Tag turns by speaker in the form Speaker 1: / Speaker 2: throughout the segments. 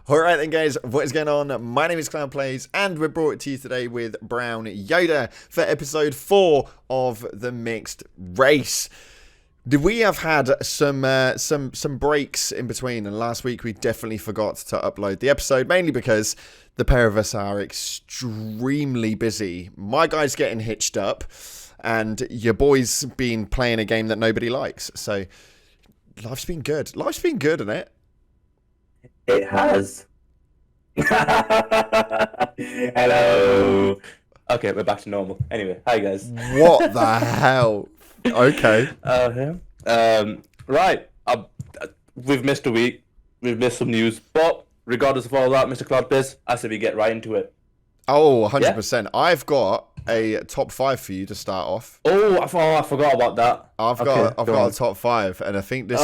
Speaker 1: Alright then guys, what is going on? My name is Cloud Plays and we're brought to you today with Brown Yoda for episode 4 of the Mixed Race. We have had some breaks in between, and last week we definitely forgot to upload the episode, mainly because the pair of us are extremely busy. My guy's getting hitched up and your boy's been playing a game that nobody likes. So life's been good. Life's been good, isn't it?
Speaker 2: It has. Hello. Okay, we're back to normal. Anyway, hi guys.
Speaker 1: What the hell? Okay.
Speaker 2: Right. We've missed a week. We've missed some news, but regardless of all that, Mr. Cloud Biz, I said we get right into it.
Speaker 1: Oh, 100%. I've got a top 5 for you to start off.
Speaker 2: Oh, I forgot about that.
Speaker 1: I've got a top 5, and I think this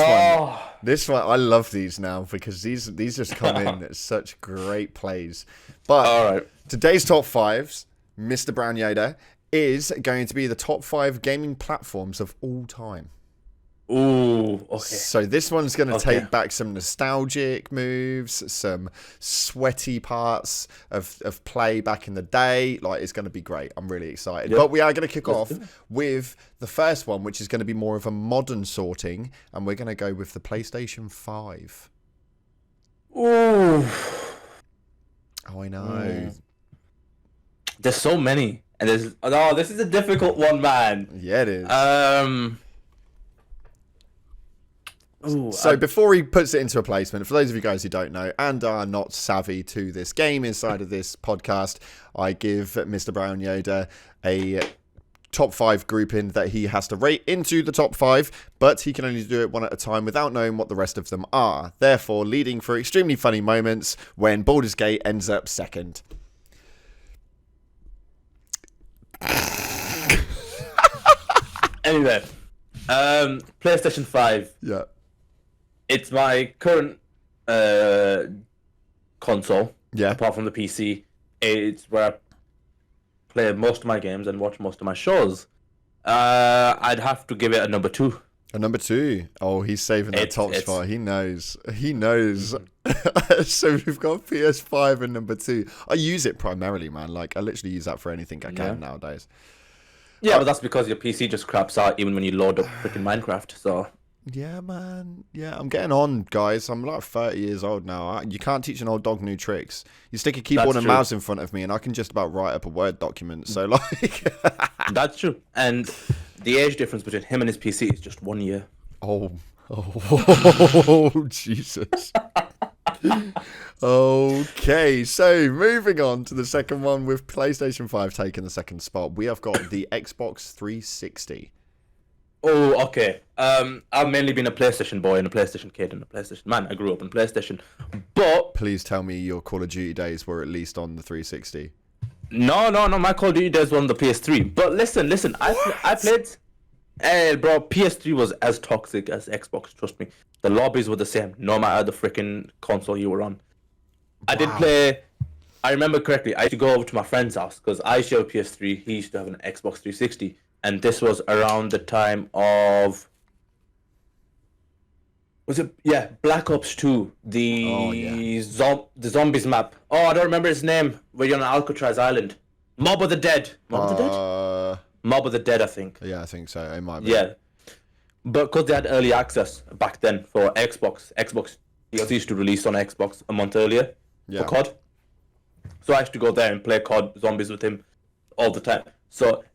Speaker 1: one, I love these now because these just come in at such great plays. But
Speaker 2: all right.
Speaker 1: Today's top 5s, Mr. Brown Yoda, is going to be the top 5 gaming platforms of all time.
Speaker 2: Ooh, okay.
Speaker 1: So this one's going to take back some nostalgic moves, some sweaty parts of play back in the day. Like, it's going to be great. I'm really excited. But we are going to kick off with the first one, which is going to be more of a modern sorting, and we're going to go with the PlayStation 5.
Speaker 2: Ooh.
Speaker 1: Oh, I know.
Speaker 2: There's so many. And this is a difficult one, man.
Speaker 1: Yeah, it is.
Speaker 2: So
Speaker 1: before he puts it into a placement, for those of you guys who don't know and are not savvy to this game inside of this podcast, I give Mr. Brown Yoda a top 5 grouping that he has to rate into the top 5, but he can only do it one at a time without knowing what the rest of them are, therefore leading for extremely funny moments when Baldur's Gate ends up second.
Speaker 2: Anyway, PlayStation 5.
Speaker 1: Yeah.
Speaker 2: It's my current console.
Speaker 1: Yeah.
Speaker 2: Apart from the PC, it's where I play most of my games and watch most of my shows. I'd have to give it a number 2.
Speaker 1: A number 2. Oh, he's saving that top spot. He knows. He knows. So we've got PS5 and number 2. I use it primarily, man. Like, I literally use that for anything I can nowadays.
Speaker 2: Yeah, but that's because your PC just craps out even when you load up freaking Minecraft. So.
Speaker 1: Yeah, man. Yeah, I'm getting on, guys. I'm like 30 years old now. You can't teach an old dog new tricks. You stick a keyboard and mouse in front of me, and I can just about write up a Word document. So, like...
Speaker 2: That's true. And the age difference between him and his PC is just 1 year.
Speaker 1: Oh, Jesus. Okay, so moving on to the second one with PlayStation 5 taking the second spot. We have got the Xbox 360.
Speaker 2: Oh, okay. I've mainly been a PlayStation boy and a PlayStation kid and a PlayStation man. I grew up on PlayStation. But...
Speaker 1: Please tell me your Call of Duty days were at least on the 360.
Speaker 2: No. My Call of Duty days were on the PS3. But listen. I played... Hey, bro, PS3 was as toxic as Xbox, trust me. The lobbies were the same, no matter the freaking console you were on. I did play... I remember correctly, I used to go over to my friend's house, because I used to have a PS3, he used to have an Xbox 360. And this was around the time of... Was it? Yeah, Black Ops 2. The Zombies map. Oh, I don't remember his name. Where you're on Alcatraz Island. Mob of the Dead. Mob of the Dead? Mob of the Dead, I think.
Speaker 1: Yeah, I think so. It might be.
Speaker 2: Yeah. But because they had early access back then for Xbox used to release on Xbox a month earlier for COD. So I used to go there and play COD Zombies with him all the time. So...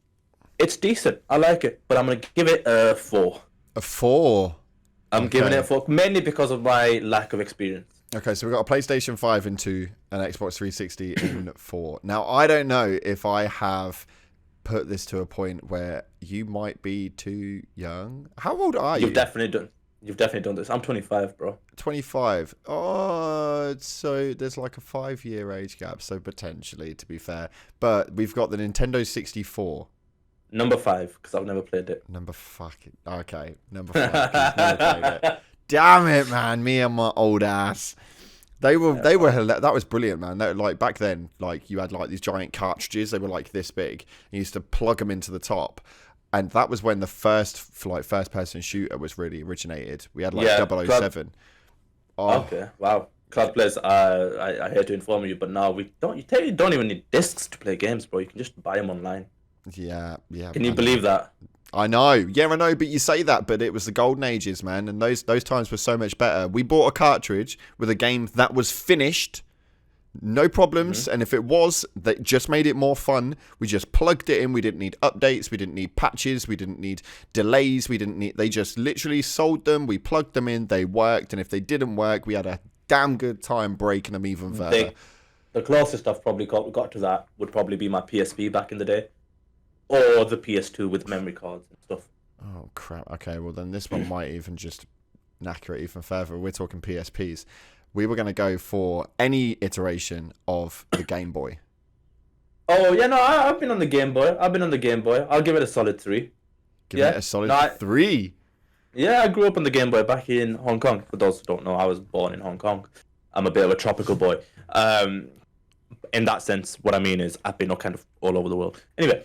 Speaker 2: It's decent. I like it, but I'm going to give it a 4.
Speaker 1: A 4?
Speaker 2: I'm giving it a 4, mainly because of my lack of experience.
Speaker 1: Okay, so we've got a PlayStation 5 in 2, an Xbox 360 in 4. Now, I don't know if I have put this to a point where you might be too young. How old are you?
Speaker 2: You've definitely done this. I'm 25, bro.
Speaker 1: 25. Oh, so there's like a 5-year age gap, so potentially, to be fair. But we've got the Nintendo 64.
Speaker 2: Number 5, because I've never played it.
Speaker 1: Number 5. Never played it. Damn it, man. Me and my old ass. That was brilliant, man. Like back then, like you had like these giant cartridges. They were like this big. You used to plug them into the top, and that was when the first person shooter was really originated. We had like 007.
Speaker 2: Okay, wow. Cloud Players, I hate to inform you, but now you don't even need discs to play games, bro. You can just buy them online.
Speaker 1: Yeah, yeah.
Speaker 2: Can you believe that?
Speaker 1: I know. Yeah, I know, but you say that, but it was the golden ages, man, and those times were so much better. We bought a cartridge with a game that was finished, no problems, and if it was, that just made it more fun. We just plugged it in. We didn't need updates, we didn't need patches, we didn't need delays, they just literally sold them, we plugged them in, they worked, and if they didn't work, we had a damn good time breaking them even further.
Speaker 2: The closest I've probably got to that would probably be my PSP back in the day. Or the PS2 with memory cards and stuff.
Speaker 1: Oh, crap. Okay, well, then this one might even just knacker it even further. We're talking PSPs. We were going to go for any iteration of the Game Boy.
Speaker 2: Oh, yeah, no, I've been on the Game Boy. I'll give it a solid 3.
Speaker 1: Give it a solid 3?
Speaker 2: Yeah, I grew up on the Game Boy back in Hong Kong. For those who don't know, I was born in Hong Kong. I'm a bit of a tropical boy. In that sense, what I mean is I've been kind of all over the world. Anyway,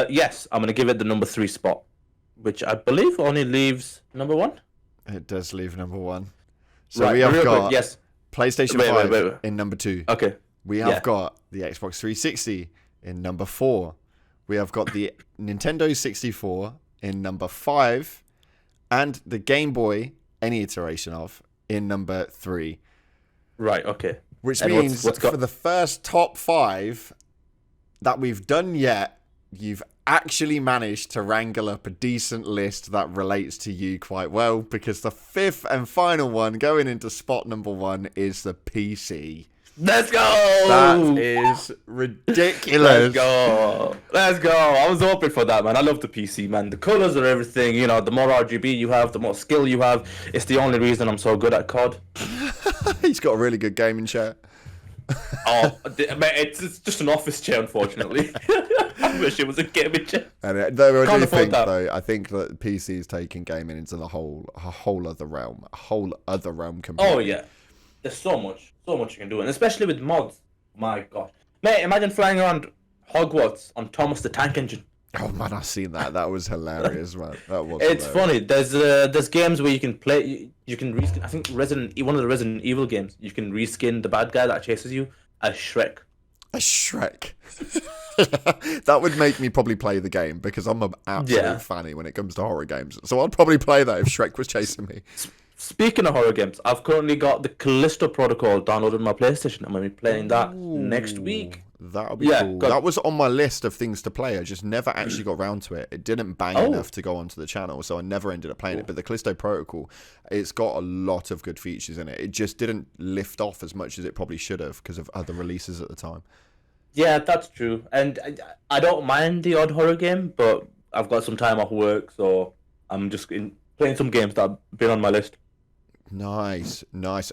Speaker 2: yes, I'm going to give it the number 3 spot, which I believe only leaves number 1.
Speaker 1: It does leave number 1. So
Speaker 2: right,
Speaker 1: we have got
Speaker 2: yes.
Speaker 1: PlayStation 5 in number 2.
Speaker 2: Okay.
Speaker 1: We have got the Xbox 360 in number 4. We have got the Nintendo 64 in number 5. And the Game Boy, any iteration of, in number 3.
Speaker 2: Right, okay.
Speaker 1: Which means for the first top 5 that we've done yet, you've actually managed to wrangle up a decent list that relates to you quite well, because the 5th and final one going into spot number 1 is the PC.
Speaker 2: Let's go!
Speaker 1: That is ridiculous.
Speaker 2: Let's go. I was hoping for that, man. I love the PC, man. The colors are everything. You know, the more RGB you have, the more skill you have. It's the only reason I'm so good at COD.
Speaker 1: He's got a really good gaming chair.
Speaker 2: Oh, it's just an office chair, unfortunately. I wish it was a gaming chair.
Speaker 1: And I think that PC is taking gaming into a whole other realm, completely.
Speaker 2: Oh yeah, there's so much you can do, and especially with mods. My God, mate, imagine flying around Hogwarts on Thomas the Tank Engine.
Speaker 1: Oh man, I've seen that. That was hilarious, man. That was.
Speaker 2: It's funny. There's games where you can play. You can reskin. I think one of the Resident Evil games. You can reskin the bad guy that chases you as Shrek.
Speaker 1: A Shrek. That would make me probably play the game, because I'm an absolute fanny when it comes to horror games. So I'd probably play that if Shrek was chasing me.
Speaker 2: Speaking of horror games, I've currently got the Callisto Protocol downloaded on my PlayStation. I'm going to be playing that next week.
Speaker 1: That'll be cool. That was on my list of things to play. I just never actually got round to it. It didn't bang enough to go onto the channel, so I never ended up playing it. But the Callisto Protocol, it's got a lot of good features in it. It just didn't lift off as much as it probably should have because of other releases at the time.
Speaker 2: Yeah, that's true. And I don't mind the odd horror game, but I've got some time off work, so I'm just playing some games that have been on my list.
Speaker 1: Nice.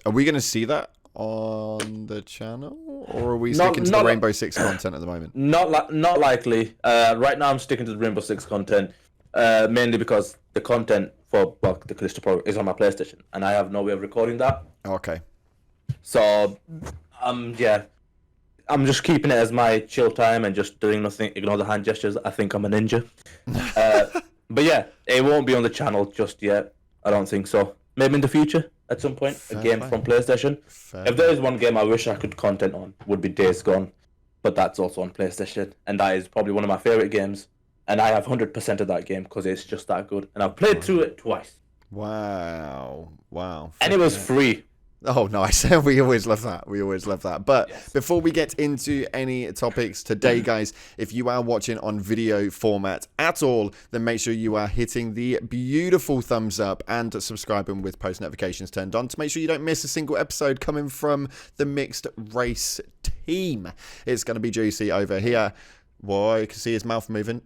Speaker 1: Are we going to see that on the channel, or are we sticking to the Rainbow Six content at the moment?
Speaker 2: Not likely. Right now I'm sticking to the Rainbow Six content, mainly because the content for the Callisto Pro is on my PlayStation, and I have no way of recording that.
Speaker 1: Okay.
Speaker 2: So, I'm just keeping it as my chill time and just doing nothing, ignore the hand gestures. I think I'm a ninja. But yeah, it won't be on the channel just yet. I don't think so. Maybe in the future, at some point, a game from PlayStation. If there is one game I wish I could content on, would be Days Gone. But that's also on PlayStation. And that is probably one of my favorite games. And I have 100% of that game because it's just that good. And I've played through it twice.
Speaker 1: Wow.
Speaker 2: And it was free.
Speaker 1: Oh, nice. We always love that. But before we get into any topics today, guys, if you are watching on video format at all, then make sure you are hitting the beautiful thumbs up and subscribing with post notifications turned on to make sure you don't miss a single episode coming from the Mixed Race team. It's going to be juicy over here. Boy, you can see his mouth moving.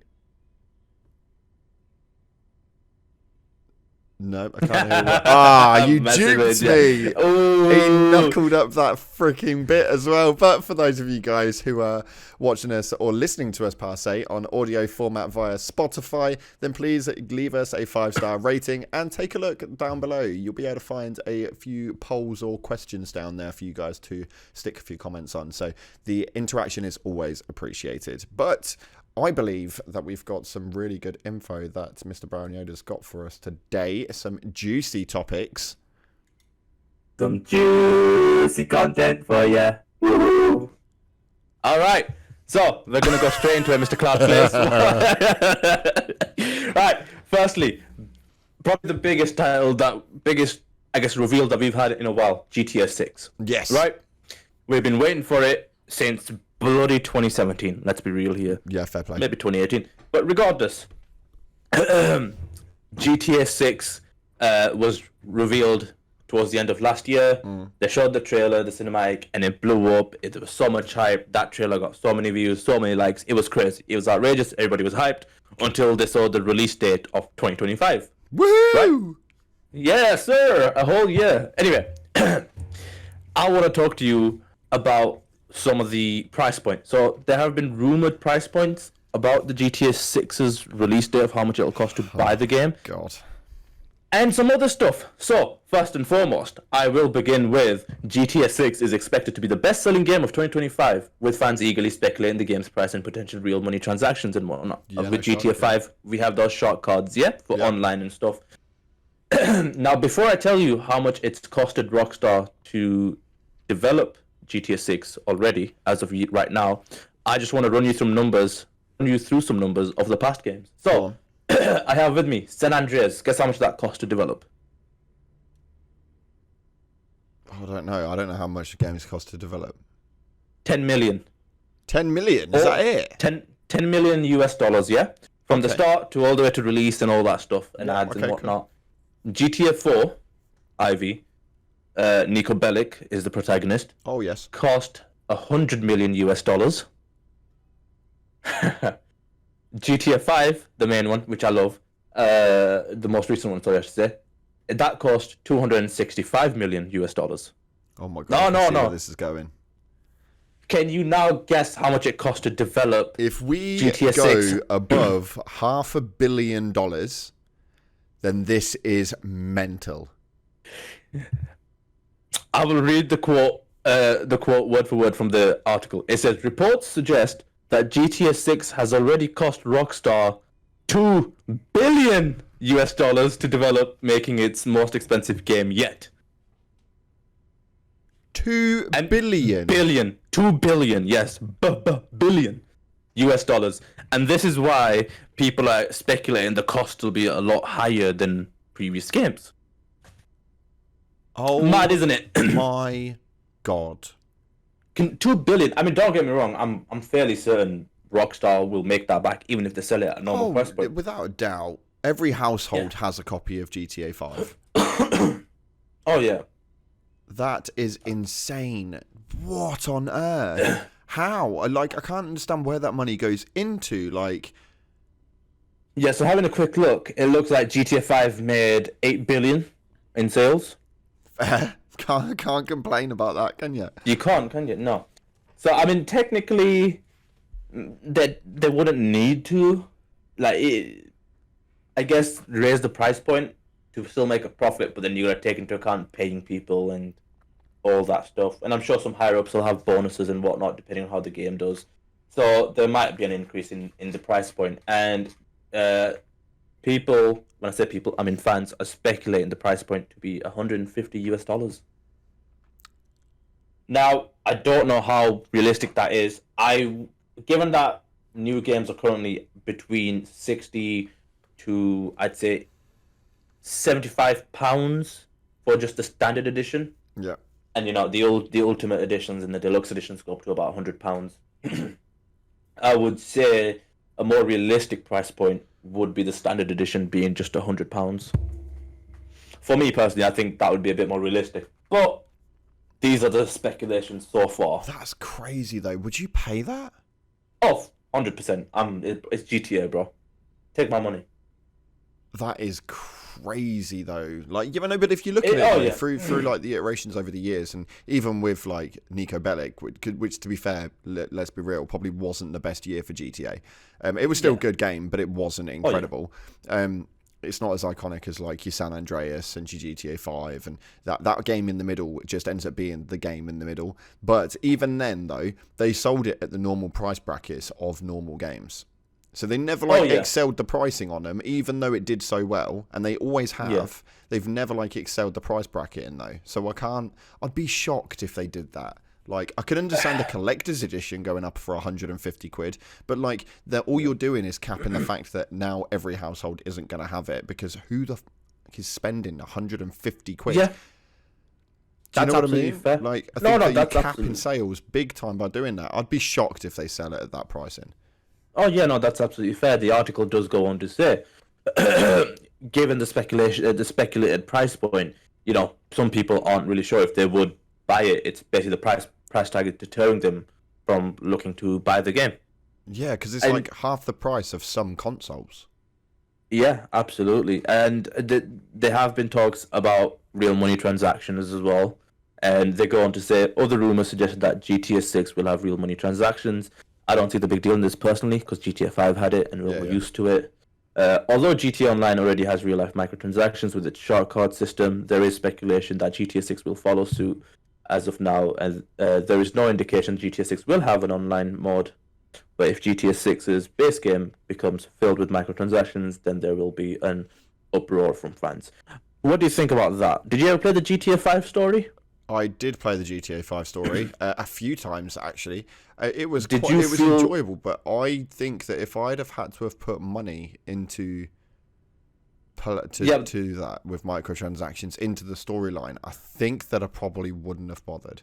Speaker 1: No, I can't hear that. You duped me.
Speaker 2: Ooh.
Speaker 1: He knuckled up that freaking bit as well. But for those of you guys who are watching us or listening to us, per se, on audio format via Spotify, then please leave us a 5-star rating and take a look down below. You'll be able to find a few polls or questions down there for you guys to stick a few comments on. So the interaction is always appreciated. But I believe that we've got some really good info that Mr. Brown Yoda's got for us today. Some juicy topics.
Speaker 2: Some juicy content for ya. Woo-hoo. All right. So, we're going to go straight into it, Mr. Cloud Plays. Right. Firstly, probably the biggest I guess, reveal that we've had in a while, GTA 6.
Speaker 1: Yes.
Speaker 2: Right? We've been waiting for it since bloody 2017. Let's be real here.
Speaker 1: Yeah, fair play.
Speaker 2: Maybe 2018. But regardless, GTA 6 was revealed towards the end of last year. They showed the trailer, the cinematic, and it blew up. There was so much hype. That trailer got so many views, so many likes. It was crazy. It was outrageous. Everybody was hyped until they saw the release date of 2025.
Speaker 1: Woohoo!
Speaker 2: Right? Yeah, sir. A whole year. Anyway, I want to talk to you about some of the price points. So there have been rumored price points about the GTA 6's release date of how much it'll cost to buy the game.
Speaker 1: God.
Speaker 2: And some other stuff. So, first and foremost, I will begin with GTA 6 is expected to be the best-selling game of 2025, with fans eagerly speculating the game's price and potential real money transactions and whatnot.
Speaker 1: Yeah,
Speaker 2: with GTA 5, we have those short cards, for online and stuff. Now, before I tell you how much it's costed Rockstar to develop GTA 6 already, as of right now, I just want to run you through some numbers of the past games. So, I have with me San Andreas. Guess how much that cost to develop?
Speaker 1: I don't know. I don't know how much the games cost to develop.
Speaker 2: 10 million.
Speaker 1: 10 million? Is that it?
Speaker 2: 10 million US dollars, yeah? From the start to all the way to release and all that stuff and ads and whatnot. Cool. GTA 4, Ivy, Nico Bellic is the protagonist.
Speaker 1: Oh, yes.
Speaker 2: Cost 100 million US dollars. GTA 5, the main one, which I love, the most recent one, sorry, I should say, that cost 265 million US dollars.
Speaker 1: Oh my God.
Speaker 2: No.
Speaker 1: Where this is going.
Speaker 2: Can you now guess how much it cost to develop
Speaker 1: if we
Speaker 2: GTA
Speaker 1: go
Speaker 2: 6?
Speaker 1: above $500 million, then this is mental.
Speaker 2: I will read the quote word for word from the article. It says, reports suggest that GTA 6 has already cost Rockstar $2 billion US dollars to develop, making its most expensive game yet.
Speaker 1: 2 billion.
Speaker 2: Billion. 2 billion, yes. Billion US dollars. And this is why people are speculating the cost will be a lot higher than previous games.
Speaker 1: Oh,
Speaker 2: mad, isn't it?
Speaker 1: My God.
Speaker 2: 2 billion. I mean, don't get me wrong. I'm fairly certain Rockstar will make that back, even if they sell it at normal price point.
Speaker 1: Without a doubt, every household has a copy of GTA 5.
Speaker 2: Oh yeah.
Speaker 1: That is insane. What on earth? How? I can't understand where that money goes into.
Speaker 2: Yeah. So having a quick look, it looks like GTA 5 made 8 billion in sales.
Speaker 1: Can't complain about that, can you?
Speaker 2: You can't, can you? No. So I mean, technically, they wouldn't need to, I guess, raise the price point to still make a profit, but then you gotta take into account paying people and all that stuff. And I'm sure some higher ups will have bonuses and whatnot depending on how the game does. So there might be an increase in the price point. And people, when I say people, I mean fans, are speculating the price point to be $150 US. Now, I don't know how realistic that is. Given that new games are currently between 60 to, I'd say, £75 for just the standard edition.
Speaker 1: Yeah.
Speaker 2: And the ultimate editions and the deluxe editions go up to about £100. I would say a more realistic price point would be the standard edition being just £100. For me personally, I think that would be a bit more realistic. But these are the speculations so far.
Speaker 1: That's crazy though. Would you pay that?
Speaker 2: Oh, 100%. It's GTA, bro. Take my money.
Speaker 1: That is crazy though. But if you look at it through the iterations over the years, and even with Nico Bellic, which to be fair, let's be real, probably wasn't the best year for GTA. It was still a good game, but it wasn't incredible. It's not as iconic as your San Andreas and your GTA 5, and that game in the middle just ends up being the game in the middle. But even then though, they sold it at the normal price brackets of normal games. So they never excelled the pricing on them, even though it did so well, and they always have. Yeah. They've never excelled the price bracket in though. So I'd be shocked if they did that. Like, I could understand the collector's edition going up for 150 quid, but all you're doing is capping the fact that now every household isn't going to have it, because who the is spending 150 quid?
Speaker 2: Yeah.
Speaker 1: Do you know what I mean?
Speaker 2: Fair.
Speaker 1: I think that you cap in sales big time by doing that. I'd be shocked if they sell it at that pricing.
Speaker 2: Oh yeah, no, that's absolutely fair. The article does go on to say, given the speculated price point, some people aren't really sure if they would buy it. It's basically the price tag is deterring them from looking to buy the game.
Speaker 1: Yeah, because it's half the price of some consoles.
Speaker 2: Yeah, absolutely. And there have been talks about real money transactions as well. And they go on to say, other rumors suggested that GTA 6 will have real money transactions. I don't see the big deal in this personally, because GTA 5 had it and we're used to it. Although GTA Online already has real-life microtransactions with its shark card system, there is speculation that GTA 6 will follow suit as of now. And there is no indication GTA 6 will have an online mode. But if GTA 6's base game becomes filled with microtransactions, then there will be an uproar from fans. What do you think about that? Did you ever play the GTA 5 story?
Speaker 1: I did play the GTA 5 story a few times, actually. It was enjoyable, but I think that if I'd have had to have put money into that with microtransactions into the storyline, I think that I probably wouldn't have bothered.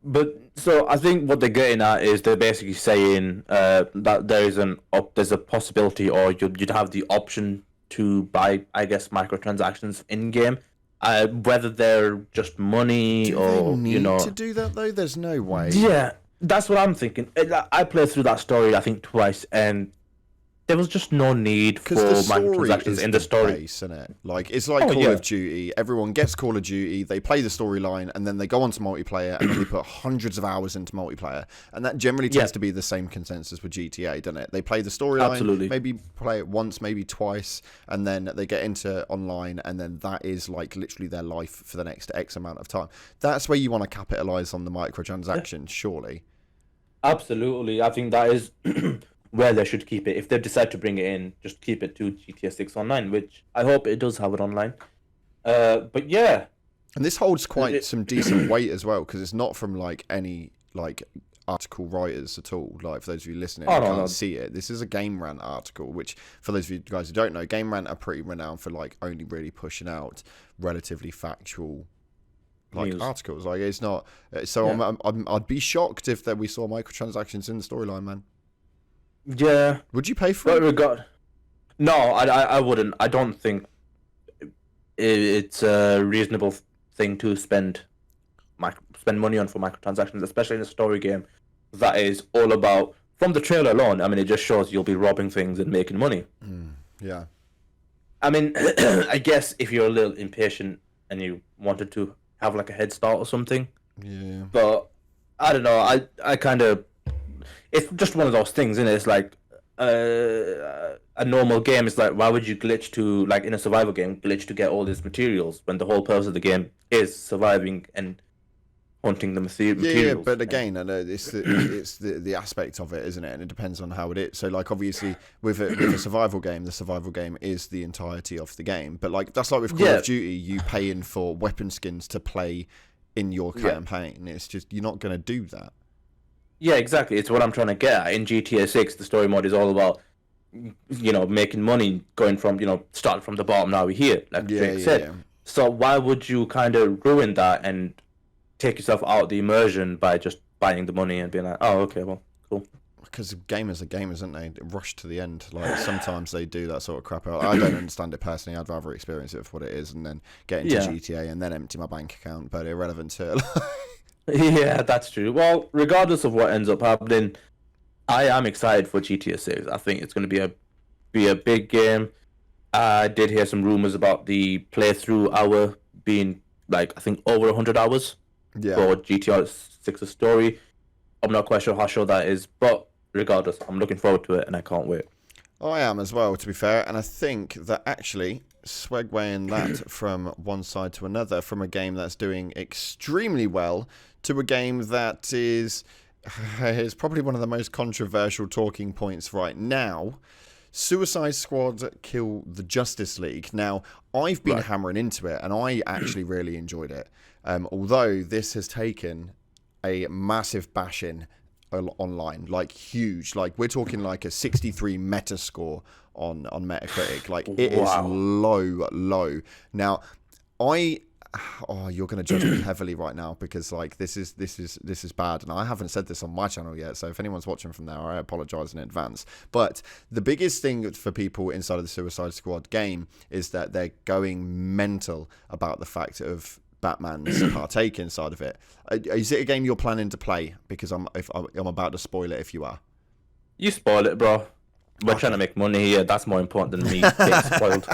Speaker 2: But so I think what they're getting at is they're basically saying that there's a possibility, or you'd have the option to buy, I guess, microtransactions in game. Whether they're just money or
Speaker 1: they need to do that though. There's no way.
Speaker 2: Yeah, that's what I'm thinking. I played through that story I think twice, and there was just no need for microtransactions in the story.
Speaker 1: Base, isn't it? It's like Call of Duty. Everyone gets Call of Duty, they play the storyline, and then they go on to multiplayer, and then they put hundreds of hours into multiplayer. And that generally tends to be the same consensus with GTA, doesn't it? They play the storyline, maybe play it once, maybe twice, and then they get into online, and then that is literally their life for the next X amount of time. That's where you want to capitalize on the microtransactions, surely.
Speaker 2: Absolutely. I think that is where they should keep it. If they decide to bring it in, just keep it to GTA 6 Online, which I hope it does have it online. But yeah.
Speaker 1: And this holds quite some decent weight as well, because it's not from any article writers at all. For those of you listening, can't see it. This is a Game Rant article, which for those of you guys who don't know, Game Rant are pretty renowned for only really pushing out relatively factual news articles. It's not. So yeah. I'd be shocked if we saw microtransactions in the storyline, man.
Speaker 2: Yeah.
Speaker 1: Would you pay for it?
Speaker 2: No, I wouldn't. I don't think it's a reasonable thing to spend money on for microtransactions, especially in a story game that is all about. From the trailer alone, I mean, it just shows you'll be robbing things and making money.
Speaker 1: Yeah.
Speaker 2: I mean, I guess if you're a little impatient and you wanted to have a head start or something.
Speaker 1: Yeah.
Speaker 2: But I don't know. I kind of. It's just one of those things, isn't it? It's like a normal game. It's why would you glitch to, in a survival game, glitch to get all these materials when the whole purpose of the game is surviving and hunting the materials?
Speaker 1: Yeah, but again, it's the aspect of it, isn't it? And it depends on how it is. So, obviously, with a survival game, the survival game is the entirety of the game. But, that's with Call of Duty, you pay in for weapon skins to play in your campaign. It's just, you're not going to do that.
Speaker 2: Yeah, exactly. It's what I'm trying to get at. In GTA 6, the story mode is all about, making money, going from, starting from the bottom, now we're here, like Drake said. Yeah. So why would you kind of ruin that and take yourself out of the immersion by just buying the money and being like, oh, okay, well, cool.
Speaker 1: Because gamers are gamers, aren't they? Rush to the end. Sometimes they do that sort of crap out. I don't understand it personally. I'd rather experience it for what it is and then get into GTA and then empty my bank account, but irrelevant to it.
Speaker 2: Yeah, that's true. Well, regardless of what ends up happening, I am excited for GTA 6. I think it's going to be a big game. I did hear some rumors about the playthrough hour being I think over 100 hours for GTA 6's story. I'm not quite sure how sure that is, but regardless, I'm looking forward to it and I can't wait.
Speaker 1: I am as well, to be fair, and I think that actually segueing that from one side to another, from a game that's doing extremely well to a game that is it's probably one of the most controversial talking points right now. Suicide Squad kill the Justice League. Now, I've been hammering into it, and I actually really enjoyed it. Although this has taken a massive bashing online, like huge. Like we're talking like a 63 Metascore on Metacritic. Like it is low. Now, you're going to judge me heavily right now because like this is bad, and I haven't said this on my channel yet, so if anyone's watching from there, I apologize in advance. But the biggest thing for people inside of the Suicide Squad game is that they're going mental about the fact of Batman's partake inside of it. Is it a game you're planning to play? Because I'm about to spoil it if you are.
Speaker 2: You spoil it, bro. We're trying to make money here. That's more important than me getting spoiled.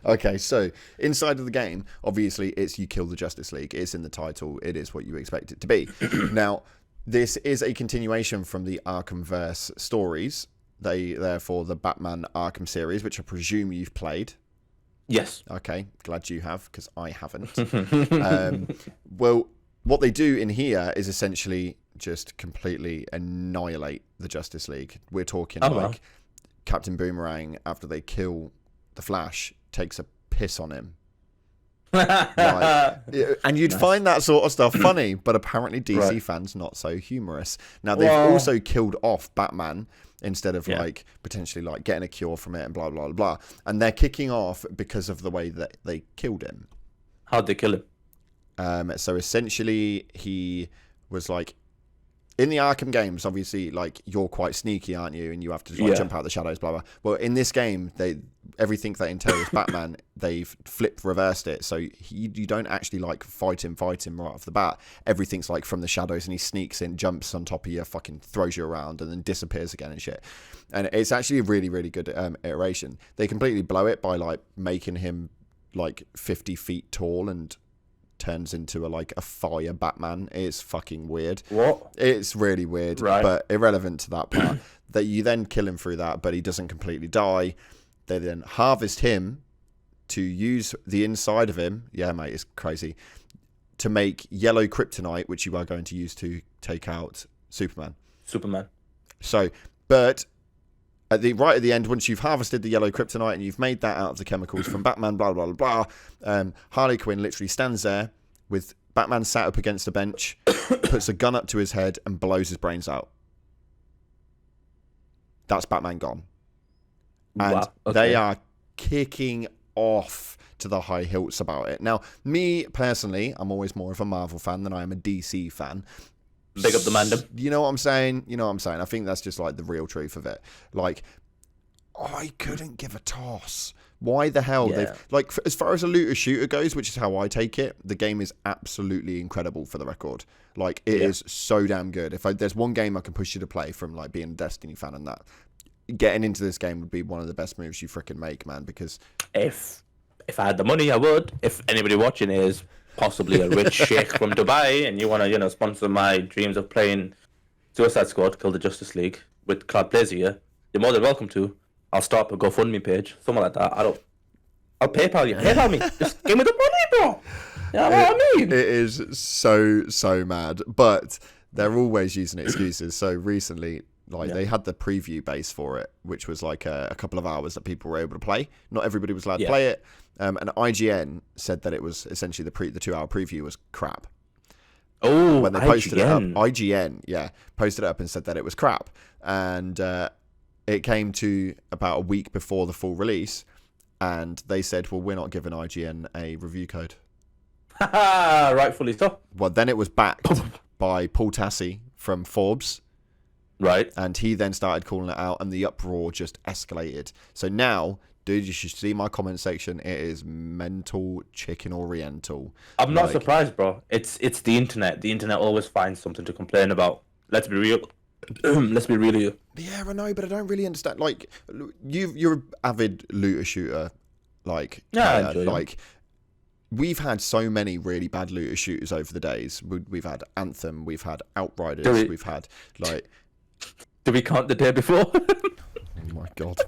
Speaker 1: Okay, so inside of the game, obviously, it's you kill the Justice League. It's in the title. It is what you expect it to be. Now, this is a continuation from the Arkhamverse stories. Therefore, the Batman Arkham series, which I presume you've played.
Speaker 2: Yes.
Speaker 1: Okay, glad you have, because I haven't. Well, what they do in here is essentially just completely annihilate the Justice League. We're talking Captain Boomerang, after they kill the Flash, takes a piss on him. And you'd find that sort of stuff funny, but apparently DC fans not so humorous. Now, they've also killed off Batman instead of like potentially like getting a cure from it and blah, blah, blah. And they're kicking off because of the way that they killed him.
Speaker 2: How'd they kill him?
Speaker 1: So essentially, he was like, in the Arkham games, obviously, like you're quite sneaky, aren't you? And you have to like, jump out of the shadows, blah blah. Well, in this game, everything that entails Batman, they've reversed it, so you don't actually like fight him right off the bat. Everything's like from the shadows, and he sneaks in, jumps on top of you, fucking throws you around, and then disappears again and shit. And it's actually a really really good iteration. They completely blow it by like making him like 50 feet tall and turns into a fire Batman. It's fucking weird.
Speaker 2: What?
Speaker 1: It's really weird, but irrelevant to that part. That you then kill him through that, but he doesn't completely die. They then harvest him to use the inside of him. Yeah, mate, it's crazy. To make yellow kryptonite, which you are going to use to take out Superman. So, but right at the end, once you've harvested the yellow kryptonite and you've made that out of the chemicals from Batman, blah, blah, blah, blah, Harley Quinn literally stands there with Batman sat up against a bench, puts a gun up to his head and blows his brains out. That's Batman gone. And they are kicking off to the high hilts about it. Now, me personally, I'm always more of a Marvel fan than I am a DC fan.
Speaker 2: Big up the mandem.
Speaker 1: You know what I'm saying? I think that's just like the real truth of it. Like, I couldn't give a toss. Why the hell? They've like, as far as a looter shooter goes, which is how I take it, the game is absolutely incredible for the record. Like, it is so damn good. If there's one game I can push you to play from like being a Destiny fan and that, getting into this game would be one of the best moves you freaking make, man. Because
Speaker 2: if I had the money, I would. If anybody watching is possibly a rich sheikh from Dubai and you want to, sponsor my dreams of playing Suicide Squad, Kill the Justice League with Cloud Plays here, you're more than welcome to. I'll start a GoFundMe page, something like that. I'll PayPal you. PayPal me. Just give me the money, bro. You know what I mean?
Speaker 1: It is so mad. But they're always using excuses. So recently, they had the preview base for it, which was like a couple of hours that people were able to play. Not everybody was allowed to play it. And IGN said that it was essentially the 2-hour preview was crap.
Speaker 2: Oh,
Speaker 1: when they posted it up, IGN, posted it up and said that it was crap. And it came to about a week before the full release, and they said, well, we're not giving IGN a review code.
Speaker 2: Rightfully so.
Speaker 1: Well, then it was backed by Paul Tassi from Forbes.
Speaker 2: Right.
Speaker 1: And he then started calling it out, and the uproar just escalated. So now, dude, you should see my comment section. It is mental chicken oriental.
Speaker 2: I'm not surprised, bro. It's the internet. The internet always finds something to complain about. Let's be real. Let's be real here.
Speaker 1: Yeah, I know, but I don't really understand. Like, you're an avid looter shooter. Like,
Speaker 2: I enjoy
Speaker 1: like, we've had so many really bad looter shooters over the days. We've had Anthem, we've had Outriders, we've had like.
Speaker 2: Do we count the day before?
Speaker 1: Oh my god,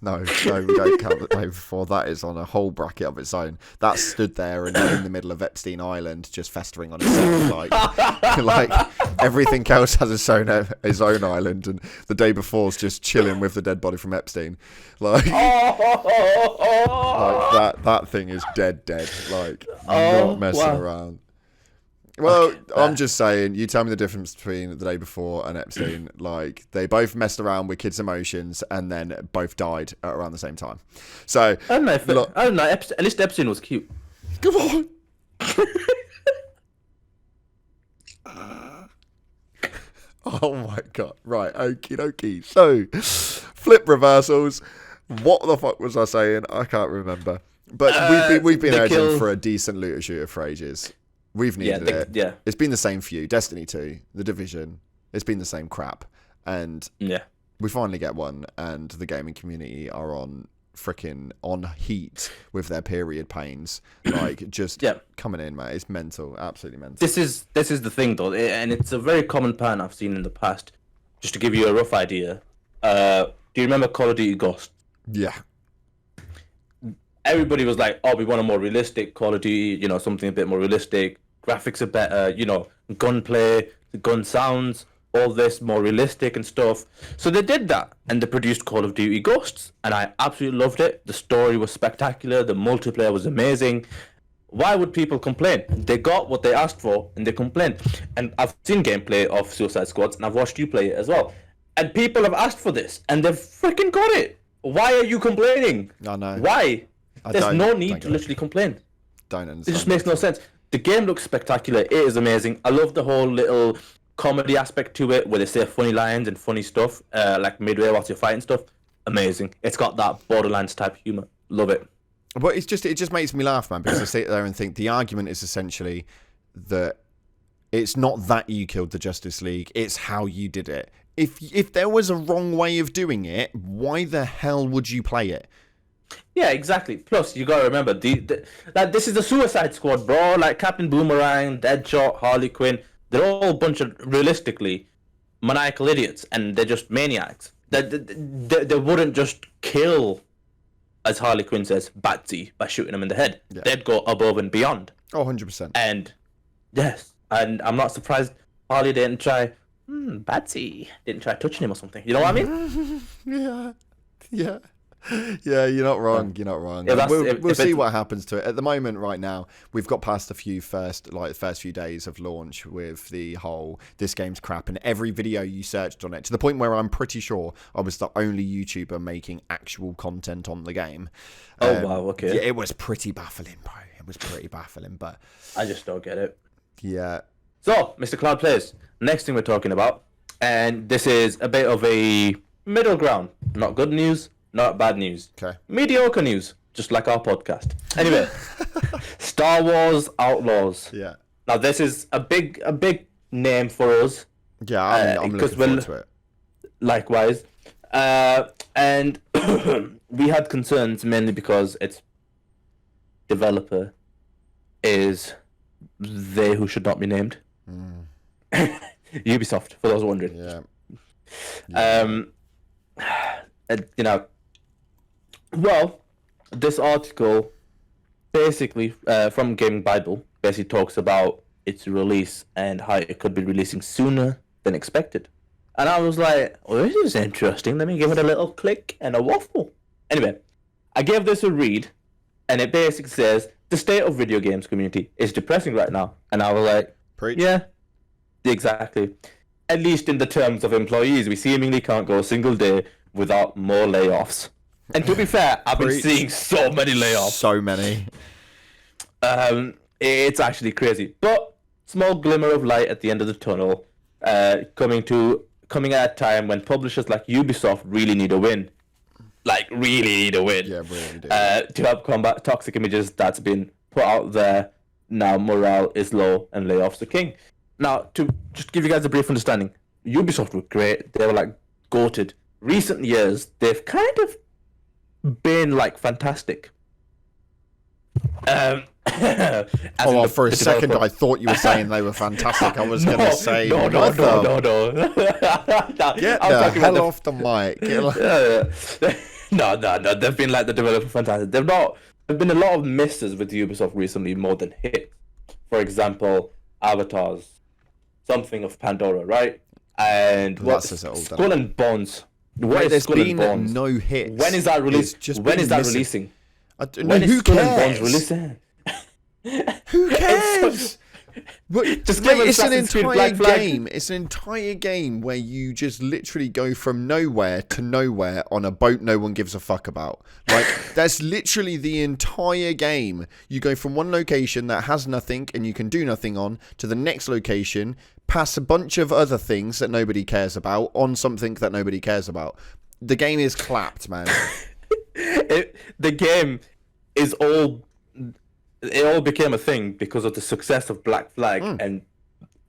Speaker 1: No, we don't count the day before. That is on a whole bracket of its own. That stood there in the middle of Epstein Island, just festering on itself. Like Everything else has its own island, and the day before's just chilling with the dead body from Epstein. Like, that thing is dead. Like, not messing around. Well, okay, I'm just saying, you tell me the difference between the day before and Epstein. Like, they both messed around with kids' emotions and then both died at around the same time. So,
Speaker 2: I don't know. At least Epstein was cute.
Speaker 1: Come on. Oh my god. Right, okie dokie. So, flip reversals. What the fuck was I saying? I can't remember. But we've been urging for a decent looter shooter for ages. We've needed it.
Speaker 2: Yeah.
Speaker 1: It's been the same for you. Destiny 2, The Division. It's been the same crap. And we finally get one, and the gaming community are on heat with their period pains. Like, just coming in, mate. It's mental. Absolutely mental.
Speaker 2: This is the thing, though. And it's a very common pattern I've seen in the past. Just to give you a rough idea. Do you remember Call of Duty Ghosts?
Speaker 1: Yeah.
Speaker 2: Everybody was like, we want a more realistic Call of Duty, something a bit more realistic. Graphics are better, gunplay, the gun sounds, all this more realistic and stuff. So they did that, and they produced Call of Duty Ghosts, and I absolutely loved it. The story was spectacular, the multiplayer was amazing. Why would people complain? They got what they asked for, and they complained. And I've seen gameplay of Suicide Squad, and I've watched you play it as well. And people have asked for this, and they've freaking got it. Why are you complaining?
Speaker 1: I know.
Speaker 2: Why? There's no need to literally complain.
Speaker 1: Don't understand.
Speaker 2: It just makes no sense. The game looks spectacular. It is amazing. I love the whole little comedy aspect to it, where they say funny lines and funny stuff, like midway whilst you're fighting stuff. Amazing. It's got that Borderlands type humor. Love it.
Speaker 1: But it just makes me laugh, man, because I sit there and think the argument is essentially that it's not that you killed the Justice League, it's how you did it. If there was a wrong way of doing it, why the hell would you play it?
Speaker 2: Yeah, exactly. Plus, you gotta remember, this is the Suicide Squad, bro. Like Captain Boomerang, Deadshot, Harley Quinn, they're all a bunch of, realistically, maniacal idiots, and they're just maniacs. They wouldn't just kill, as Harley Quinn says, Batsy by shooting him in the head. Yeah. They'd go above and beyond.
Speaker 1: Oh, 100%.
Speaker 2: And, yes, and I'm not surprised Harley didn't try, Batsy didn't try touching him or something. You know what I mean?
Speaker 1: Yeah. Yeah, you're not wrong. You're not wrong. Yeah, we'll see what happens to it. At the moment, right now, we've got past the first few days of launch with the whole "this game's crap," and every video you searched on it, to the point where I'm pretty sure I was the only YouTuber making actual content on the game.
Speaker 2: Wow, okay.
Speaker 1: Yeah, it was pretty baffling, bro. It was pretty baffling, but
Speaker 2: I just don't get it.
Speaker 1: Yeah.
Speaker 2: So, Mr. Cloud Plays, next thing we're talking about, and this is a bit of a middle ground. Not good news. Not bad news.
Speaker 1: Okay.
Speaker 2: Mediocre news, just like our podcast. Anyway, Star Wars Outlaws.
Speaker 1: Yeah.
Speaker 2: Now this is a big name for us.
Speaker 1: Yeah, I'm looking forward to it.
Speaker 2: Likewise, and we had concerns mainly because its developer is they who should not be named. Ubisoft, for those wondering.
Speaker 1: Yeah.
Speaker 2: Well, this article basically from Gaming Bible basically talks about its release and how it could be releasing sooner than expected. And I was like, this is interesting. Let me give it a little click and a waffle. Anyway, I gave this a read, and it basically says, the state of video games community is depressing right now. And I was like,
Speaker 1: Preach.
Speaker 2: Yeah, exactly. At least in the terms of employees, we seemingly can't go a single day without more layoffs. And to be fair, I've been seeing so many layoffs.
Speaker 1: So many.
Speaker 2: It's actually crazy. But small glimmer of light at the end of the tunnel, coming at a time when publishers like Ubisoft really need a win. Like, really need a win.
Speaker 1: Yeah, really do.
Speaker 2: To help combat toxic images that's been put out there. Now morale is low and layoffs are king. Now, to just give you guys a brief understanding, Ubisoft were great. They were like goated. Recent years, they've kind of been like fantastic.
Speaker 1: For a second, I thought you were saying they were fantastic. I was going to say,
Speaker 2: no.
Speaker 1: Get the hell off the mic.
Speaker 2: No. They've been like the developer fantastic. There've been a lot of misses with Ubisoft recently more than hits. For example, Avatars, something of Pandora, right? And
Speaker 1: Well,
Speaker 2: what
Speaker 1: that says it all, doesn't
Speaker 2: Skull and Bones? What is
Speaker 1: There's
Speaker 2: Skull and
Speaker 1: been
Speaker 2: Bones?
Speaker 1: no hits.
Speaker 2: When is that released?
Speaker 1: It's just
Speaker 2: When
Speaker 1: been
Speaker 2: is that
Speaker 1: missing.
Speaker 2: releasing?
Speaker 1: No,
Speaker 2: When is
Speaker 1: who
Speaker 2: Skull and Bones
Speaker 1: cares?
Speaker 2: releasing?
Speaker 1: Who cares?
Speaker 2: Just
Speaker 1: Mate,
Speaker 2: give us
Speaker 1: it's an
Speaker 2: Assassin's Creed
Speaker 1: entire
Speaker 2: Black Flag.
Speaker 1: game. It's an entire game where you just literally go from nowhere to nowhere on a boat no one gives a fuck about. Like, that's literally the entire game. You go from one location that has nothing and you can do nothing on to the next location, pass a bunch of other things that nobody cares about on something that nobody cares about. The game is clapped, man.
Speaker 2: The game is all. It all became a thing because of the success of Black Flag and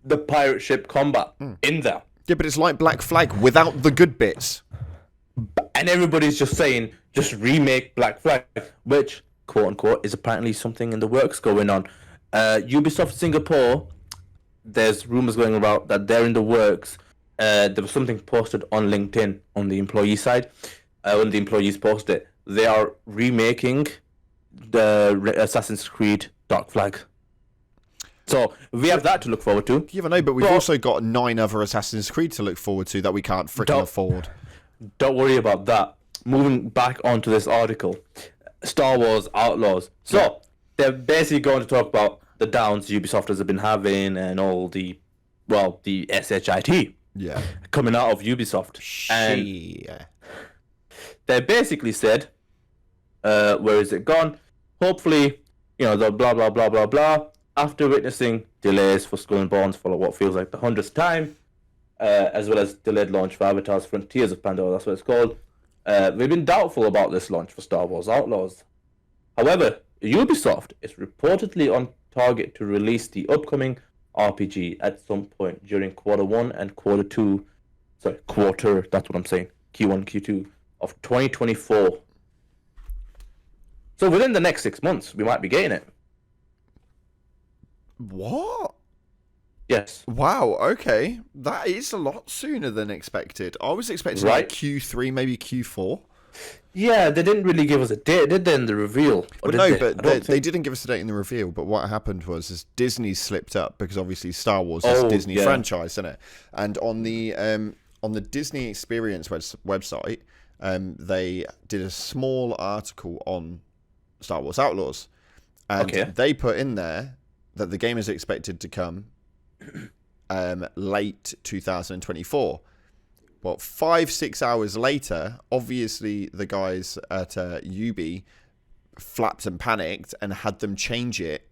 Speaker 2: the pirate ship combat in there.
Speaker 1: Yeah, but it's like Black Flag without the good bits.
Speaker 2: And everybody's just saying, just remake Black Flag, which, quote unquote, is apparently something in the works going on. Ubisoft Singapore, there's rumors going about that they're in the works. There was something posted on LinkedIn on the employee side. When the employees posted it, they are remaking the Assassin's Creed Dark Flag. So we have that to look forward to.
Speaker 1: You never know, but we've also got 9 other Assassin's Creed to look forward to that we can't freaking afford.
Speaker 2: Don't worry about that. Moving back onto this article, Star Wars Outlaws. So they're basically going to talk about the downs Ubisoft has been having and all the SHIT coming out of Ubisoft. And they basically said, where is it gone? Hopefully, the blah, blah, blah, blah, blah. After witnessing delays for Skull and Bones for what feels like the 100th time, as well as delayed launch for Avatar's Frontiers of Pandora, that's what it's called, we've been doubtful about this launch for Star Wars Outlaws. However, Ubisoft is reportedly on target to release the upcoming RPG at some point during Q1 and Q2, that's what I'm saying, Q1, Q2 of 2024. So within the next 6 months, we might be getting it.
Speaker 1: What?
Speaker 2: Yes.
Speaker 1: Wow, okay. That is a lot sooner than expected. I was expecting like Q3, maybe Q4.
Speaker 2: Yeah, they didn't really give us a date, did they, in the reveal?
Speaker 1: They didn't give us a date in the reveal, but what happened was Disney slipped up because obviously Star Wars is a Disney franchise, isn't it? And on the Disney Experience website, they did a small article on Star Wars Outlaws, and they put in there that the game is expected to come late 2024. Well, 5-6 hours later, obviously the guys at Ubi flapped and panicked and had them change it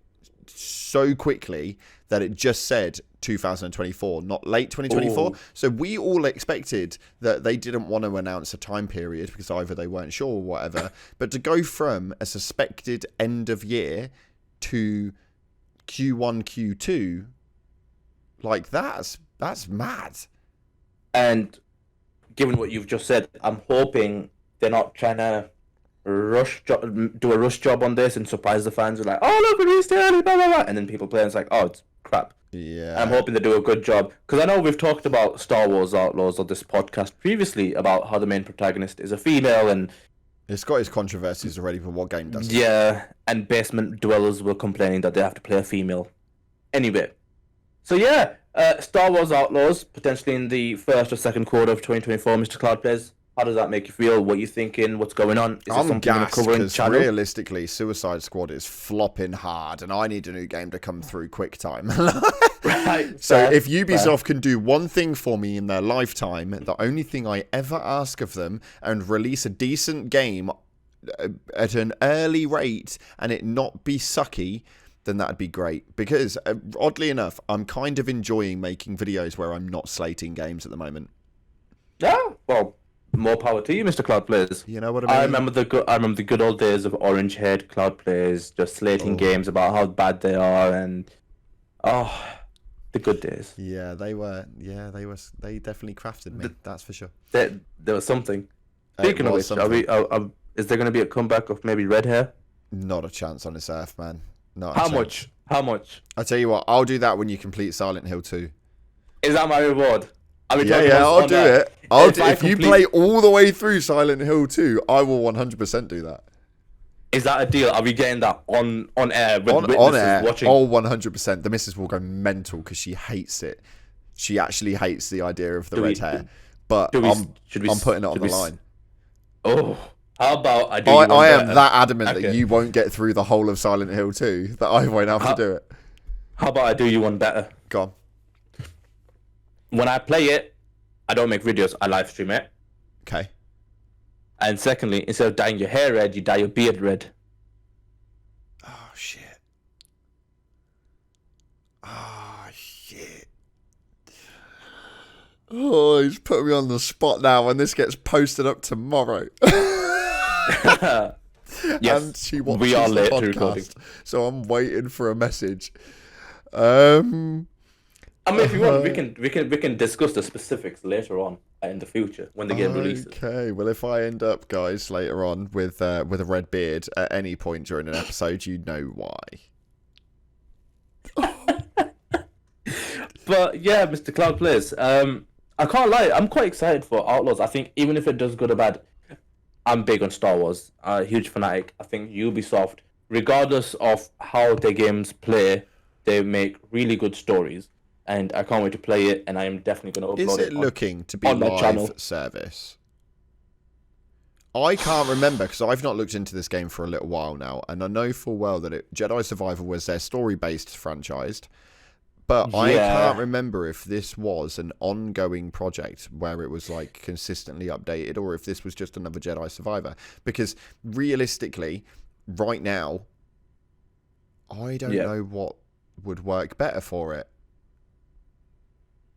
Speaker 1: so quickly that it just said 2024, not late 2024. Ooh. So we all expected that they didn't want to announce a time period because either they weren't sure or whatever, but to go from a suspected end of year to Q1, Q2, like that's mad.
Speaker 2: And given what you've just said, I'm hoping they're not trying to do a rush job on this and surprise the fans with like, oh look, it released early, blah blah blah, and then people play and it's like, oh, it's crap.
Speaker 1: Yeah.
Speaker 2: I'm hoping they do a good job because I know we've talked about Star Wars Outlaws on this podcast previously about how the main protagonist is a female and
Speaker 1: it's got its controversies already, but what game doesn't?
Speaker 2: Yeah, and basement dwellers were complaining that they have to play a female. Anyway, so yeah, Star Wars Outlaws potentially in the first or second quarter of 2024. Mr. Cloud Plays, how does that make you feel? What are you thinking? What's going on? Is
Speaker 1: I'm gassed because realistically, Suicide Squad is flopping hard, and I need a new game to come through quick time.
Speaker 2: Right.
Speaker 1: So if Ubisoft can do one thing for me in their lifetime, the only thing I ever ask of them, and release a decent game at an early rate and it not be sucky, then that'd be great. Because oddly enough, I'm kind of enjoying making videos where I'm not slating games at the moment.
Speaker 2: Yeah, well, more power to you, Mr. Cloud Plays.
Speaker 1: You know what I mean?
Speaker 2: I remember the good old days of orange-haired Cloud Plays, just slating games about how bad they are, and the good days.
Speaker 1: Yeah, they were. Yeah, they definitely crafted me. That's for sure.
Speaker 2: There was something. Speaking of which, is there going to be a comeback of maybe red hair?
Speaker 1: Not a chance on this earth, man. Not.
Speaker 2: How much? How much?
Speaker 1: I tell you what, I'll do that when you complete Silent Hill 2.
Speaker 2: Is that my reward?
Speaker 1: I'll do it. If you play all the way through Silent Hill 2, I will 100% do that.
Speaker 2: Is that a deal? Are we getting that on air with
Speaker 1: on air?
Speaker 2: Watching?
Speaker 1: Oh, 100%. The missus will go mental because she hates it. She actually hates the idea of the
Speaker 2: Do
Speaker 1: red
Speaker 2: we-
Speaker 1: hair. But
Speaker 2: do we-
Speaker 1: I'm
Speaker 2: should we-
Speaker 1: putting it on
Speaker 2: should
Speaker 1: the
Speaker 2: we-
Speaker 1: line.
Speaker 2: Oh, how about I do you one
Speaker 1: I am
Speaker 2: better?
Speaker 1: that adamant that
Speaker 2: Okay.
Speaker 1: you won't get through the whole of Silent Hill 2 that I won't have to do it.
Speaker 2: How about I do you one better?
Speaker 1: Go on.
Speaker 2: When I play it, I don't make videos. I live stream it.
Speaker 1: Okay.
Speaker 2: And secondly, instead of dyeing your hair red, you dye your beard red.
Speaker 1: Oh, shit. Oh, shit. Oh, he's put me on the spot now when this gets posted up tomorrow.
Speaker 2: Yes,
Speaker 1: And she watches
Speaker 2: we are
Speaker 1: the
Speaker 2: late to recording.
Speaker 1: podcast, so I'm waiting for a message.
Speaker 2: I mean, if you want, we can discuss the specifics later on in the future when the game releases.
Speaker 1: Okay, well, if I end up, guys, later on with a red beard at any point during an episode, you know why.
Speaker 2: But yeah, Mr. Cloud Plays. I can't lie, I'm quite excited for Outlaws. I think even if it does good or bad, I'm big on Star Wars. A huge fanatic. I think Ubisoft, regardless of how their games play, they make really good stories. And I can't wait to play it, and I am definitely going to upload
Speaker 1: Is it
Speaker 2: on-
Speaker 1: looking to be
Speaker 2: on my channel.
Speaker 1: live service? I can't remember because I've not looked into this game for a little while now, and I know full well that Jedi Survivor was their story-based franchised, but I
Speaker 2: Yeah.
Speaker 1: can't remember if this was an ongoing project where it was like consistently updated, or if this was just another Jedi Survivor. Because realistically, right now, I don't
Speaker 2: Yeah.
Speaker 1: know what would work better for it.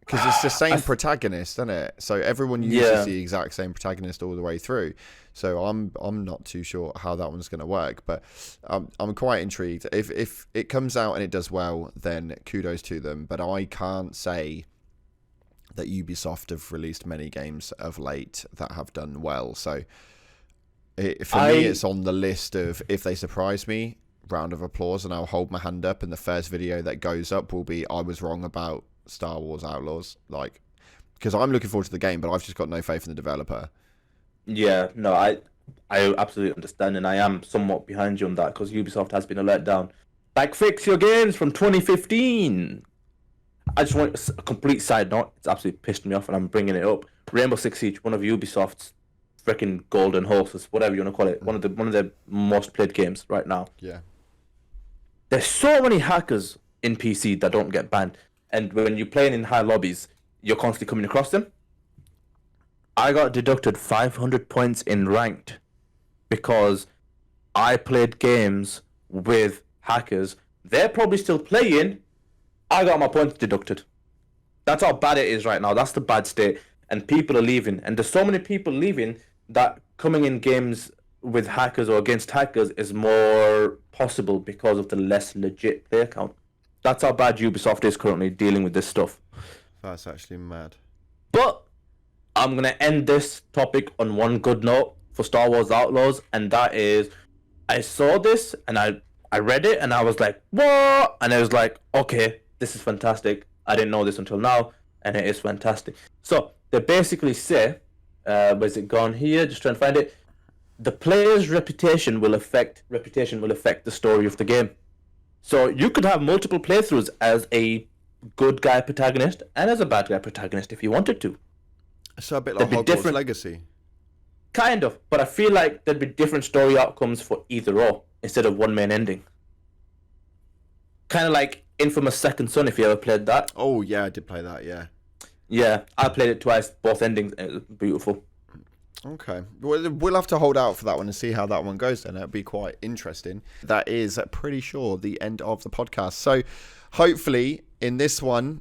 Speaker 1: Because it's the same protagonist, isn't it? So everyone uses
Speaker 2: Yeah.
Speaker 1: the exact same protagonist all the way through. So I'm not too sure how that one's going to work, but I'm quite intrigued. If it comes out and it does well, then kudos to them. But I can't say that Ubisoft have released many games of late that have done well. So for me, it's on the list of if they surprise me, round of applause, and I'll hold my hand up. And the first video that goes up will be I was wrong about Star Wars Outlaws, like, because I'm looking forward to the game, but I've just got no faith in the developer.
Speaker 2: Yeah, no, I absolutely understand, and I am somewhat behind you on that because Ubisoft has been a letdown. Like, fix your games from 2015. I just want a complete side note. It's absolutely pissed me off, and I'm bringing it up. Rainbow Six Siege, one of Ubisoft's freaking golden horses, whatever you want to call it, one of the most played games right now.
Speaker 1: Yeah.
Speaker 2: There's so many hackers in PC that don't get banned, and when you're playing in high lobbies, you're constantly coming across them. I got deducted 500 points in ranked because I played games with hackers. They're probably still playing. I got my points deducted. That's how bad it is right now. That's the bad state. And people are leaving. And there's so many people leaving that coming in games with hackers or against hackers is more possible because of the less legit player count. That's how bad Ubisoft is currently dealing with this stuff.
Speaker 1: That's actually mad.
Speaker 2: But I'm going to end this topic on one good note for Star Wars Outlaws, and that is I saw this and I read it and I was like, what? And I was like, okay, this is fantastic. I didn't know this until now, and it is fantastic. So they basically say, where's it gone here? Just trying to find it. The player's reputation will affect the story of the game. So you could have multiple playthroughs as a good guy protagonist and as a bad guy protagonist if you wanted to.
Speaker 1: So a bit like
Speaker 2: There'd be
Speaker 1: Hogwarts
Speaker 2: different-
Speaker 1: Legacy.
Speaker 2: Kind of, but I feel like there'd be different story outcomes for either or instead of one main ending. Kind of like Infamous Second Son, if you ever played that.
Speaker 1: Oh yeah, I did play that. Yeah.
Speaker 2: Yeah, I played it twice, both endings. It was beautiful.
Speaker 1: Okay, we'll have to hold out for that one and see how that one goes. Then it'll be quite interesting. That is pretty sure the end of the podcast. So hopefully in this one,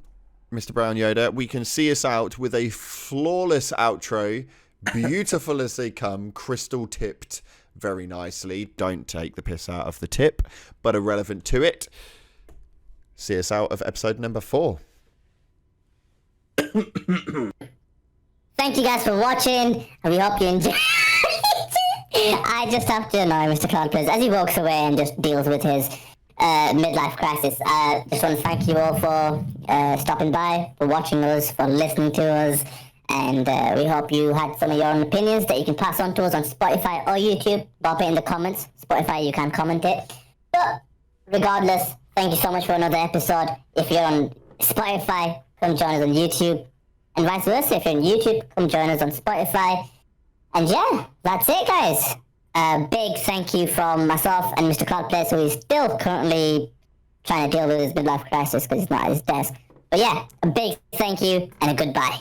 Speaker 1: Mr. Brown Yoda, we can see us out with a flawless outro, beautiful as they come, crystal tipped very nicely. Don't take the piss out of the tip, but irrelevant to it. See us out of episode number 4.
Speaker 3: Thank you guys for watching, and we hope you enjoy. I just have to annoy Mr. Cloud Plays as he walks away and just deals with his midlife crisis. Just want to thank you all for stopping by, for watching us, for listening to us, and we hope you had some of your own opinions that you can pass on to us on Spotify or YouTube. Pop it in the comments. Spotify, you can comment it. But regardless, thank you so much for another episode. If you're on Spotify, come join us on YouTube. And vice versa, if you're on YouTube, come join us on Spotify. And yeah, that's it, guys. A big thank you from myself and Mr. Clark Plays, who is still currently trying to deal with his midlife crisis because he's not at his desk. But yeah, a big thank you and a goodbye.